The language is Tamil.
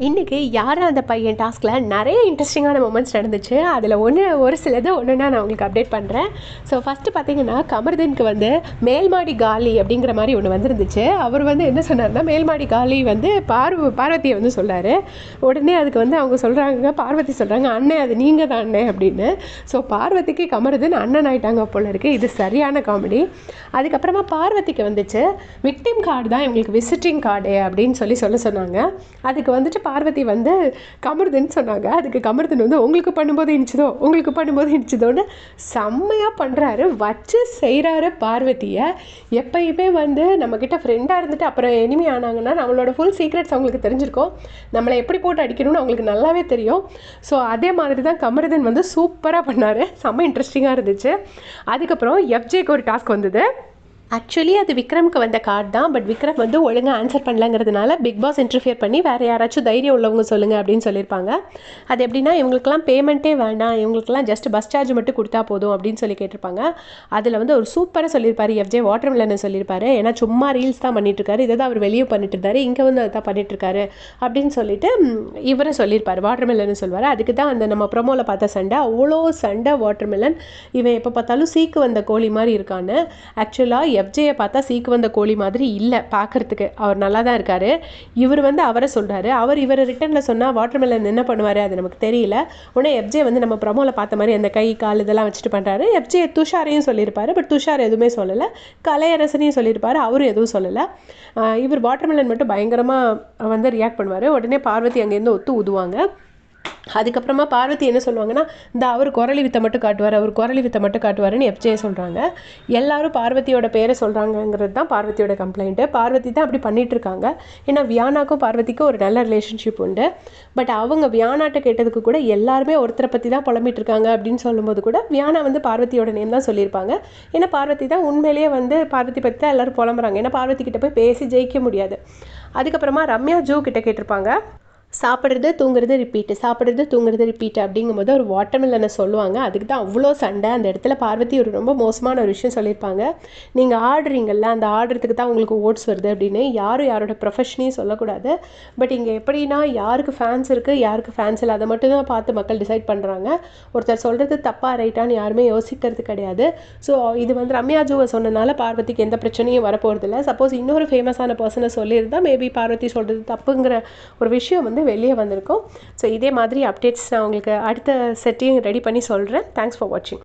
இன்றைக்கி யார் அந்த பையன் டாஸ்கில் நிறைய இன்ட்ரெஸ்டிங்கான மூமெண்ட்ஸ் நடந்துச்சு. அதில் ஒரு சிலது ஒன்றுனா நான் உங்களுக்கு அப்டேட் பண்ணுறேன். ஸோ ஃபஸ்ட்டு பார்த்தீங்கன்னா, கமருதீனுக்கு வந்து மேல்மாடி காலி அப்படிங்கிற மாதிரி ஒன்று வந்துருந்துச்சு. அவர் வந்து என்ன சொன்னார்னா, மேல்மாடி காலி வந்து பார்வதியை வந்து சொன்னார். உடனே அதுக்கு வந்து அவங்க சொல்கிறாங்க, பார்வதி சொல்கிறாங்க, அண்ணே அது நீங்கள் தான் அண்ணே அப்படின்னு. ஸோ பார்வதிக்கு கமருதீன் அண்ணன் ஆகிட்டாங்க போல இருக்குது. இது சரியான காமெடி. அதுக்கப்புறமா பார்வதிக்கு வந்துச்சு, விக்டிம் கார்டு தான் இவங்களுக்கு விசிட்டிங் கார்டு அப்படின்னு சொல்ல சொன்னாங்க. அதுக்கு வந்துட்டு பார்வதி வந்து கமருதீன் சொன்னாங்க. அதுக்கு கமருதீன் வந்து உங்களுக்கு பண்ணும்போது இனிச்சதோன்னு செம்மையாக பண்ணுறாரு, வச்சு செய்கிறாரு பார்வதியை. எப்பயுமே வந்து நம்மக்கிட்ட ஃப்ரெண்டாக இருந்துட்டு அப்புறம் எனிமி ஆனாங்கன்னா நம்மளோட ஃபுல் சீக்ரெட்ஸ் அவங்களுக்கு தெரிஞ்சிருக்கும், நம்மளை எப்படி போட்டு அடிக்கணும்னு அவங்களுக்கு நல்லாவே தெரியும். ஸோ அதே மாதிரி தான் கமருதீன் வந்து சூப்பராக பண்ணார். செம்ம இன்ட்ரெஸ்டிங்காக இருந்துச்சு. அதுக்கப்புறம் எஃப்ஜேக்கு ஒரு டாஸ்க் வந்தது. ஆக்சுவலி அது விக்ரமுக்கு வந்த கார்டு தான். பட் விக்ரம் வந்து ஒழுங்காக ஆன்சர் பண்ணலங்கிறதுனால பிக் பாஸ் இன்டர்ஃபியர் பண்ணி வேறு யாராச்சும் தைரியம் உள்ளவங்க சொல்லுங்கள் அப்படின்னு சொல்லியிருப்பாங்க. அது எப்படின்னா, இவங்களுக்கெல்லாம் பேமெண்ட்டே வேண்டாம், இவங்களுக்கெல்லாம் ஜஸ்ட் பஸ் சார்ஜ் மட்டும் கொடுத்தா போதும் அப்படின்னு சொல்லி கேட்டிருப்பாங்க. அதில் வந்து ஒரு சூப்பராக சொல்லியிருப்பார் எஃப்ஜே, வாட்டர் மில்லன்னு சொல்லியிருப்பாரு. ஏன்னா சும்மா ரீல்ஸ் தான் பண்ணிட்டுருக்காரு, இதை தான் அவர் வெளியே பண்ணிட்டு இருந்தார், இங்கே வந்து அதை தான் பண்ணிட்டுருக்காரு அப்படின்னு சொல்லிட்டு இவரை சொல்லியிருப்பார், வாட்டர் மில்லன்னு சொல்லுவார். அதுக்கு தான் அந்த நம்ம ப்ரொமோவில் பார்த்த சண்டை, அவ்வளோ சண்டை. வாட்டர் மில்லன் இவன் எப்போ பார்த்தாலும் சீக்கு வந்த கோழி மாதிரி இருக்கான்னு. ஆக்சுவலாக எஃப்ஜேயை பார்த்தா சீக்கு வந்த கோழி மாதிரி இல்லை பார்க்குறதுக்கு, அவர் நல்லா தான் இருக்கார். இவர் வந்து அவரை சொல்கிறாரு, இவர் ரிட்டனில் சொன்னால் வாட்டர் மெலன் என்ன பண்ணுவார் அது நமக்கு தெரியல. உடனே எஃப்ஜே வந்து நம்ம ப்ரமோவில் பார்த்த மாதிரி அந்த கை கால் இதெல்லாம் வச்சுட்டு பண்ணுறாரு. எஃப்ஜே துஷாரையும் சொல்லியிருப்பாரு, பட் துஷார் எதுவுமே சொல்லலை. கலையரசனையும் சொல்லியிருப்பாரு, அவரும் எதுவும் சொல்லலை. இவர் வாட்டர் மெலன் மட்டும் பயங்கரமாக வந்து ரியாக்ட் பண்ணுவார். உடனே பார்வதி அங்கேருந்து ஊதுவாங்க. அதுக்கப்புறமா பார்வதி என்ன சொல்லுவாங்கன்னா, அவர் குரலி வித்தை மட்டும் காட்டுவாருன்னு எஃப்ஜே சொல்கிறாங்க. எல்லாரும் பார்வதியோட பேரை சொல்கிறாங்கங்கிறது தான் பார்வதியோட கம்ப்ளைண்ட்டு. பார்வதி தான் அப்படி பண்ணிகிட்ருக்காங்க. ஏன்னா வியானாக்கும் பார்வதிக்கும் ஒரு நல்ல ரிலேஷன்ஷிப் உண்டு. பட் அவங்க வியானாட்ட கேட்டதுக்கு கூட எல்லாருமே ஒருத்தரை பற்றி தான் புலம்பிட்டு இருக்காங்க அப்படின்னு சொல்லும்போது கூட வியானா வந்து பார்வதியோட நேம் தான் சொல்லியிருப்பாங்க. ஏன்னா பார்வதி தான் உண்மையிலேயே வந்து பார்வதி பற்றி தான் எல்லோரும் புலம்புறாங்க. ஏன்னா பார்வதி கிட்ட போய் பேசி ஜெயிக்க முடியாது. அதுக்கப்புறமா ரம்யா ஜோ கிட்ட கேட்டிருப்பாங்க, சாப்பிட்றது தூங்குறது ரிப்பீட் அப்படிங்கும்போது ஒரு வாட்டர்மெலனை சொல்லுவாங்க. அதுக்கு தான் அவ்வளோ சண்டை. அந்த இடத்துல பார்வதி ஒரு ரொம்ப மோசமான ஒரு விஷயம் சொல்லியிருப்பாங்க, நீங்கள் ஆடுறீங்கல்ல, அந்த ஆடுறதுக்கு தான் உங்களுக்கு ஓட்ஸ் வருது அப்படின்னு. யாரும் யாரோட ப்ரொஃபஷனையும் சொல்லக்கூடாது. பட் இங்கே எப்படின்னா, யாருக்கு ஃபேன்ஸ் இருக்குது யாருக்கு ஃபேன்ஸ் இல்லை அதை மட்டும் தான் பார்த்து மக்கள் டிசைட் பண்ணுறாங்க. ஒருத்தர் சொல்கிறது தப்பாக ரைட்டான்னு யாருமே யோசிக்கிறது கிடையாது. ஸோ இது வந்து ரம்யா ஜூவை சொன்னனால பார்வதிக்கு எந்த பிரச்சனையும் வரப்போகிறதில்ல. சப்போஸ் இன்னொரு ஃபேமஸான பர்சனை சொல்லியிருந்தால் மேபி பார்வதி சொல்கிறது தப்புங்கிற ஒரு விஷயம் வந்து வெளியே வந்திருக்கும். ஸோ இதே மாதிரி அப்டேட்ஸ் நான் உங்களுக்கு அடுத்த செட்டையும் ரெடி பண்ணி சொல்கிறேன். தேங்க்ஸ் ஃபார் வாட்சிங்.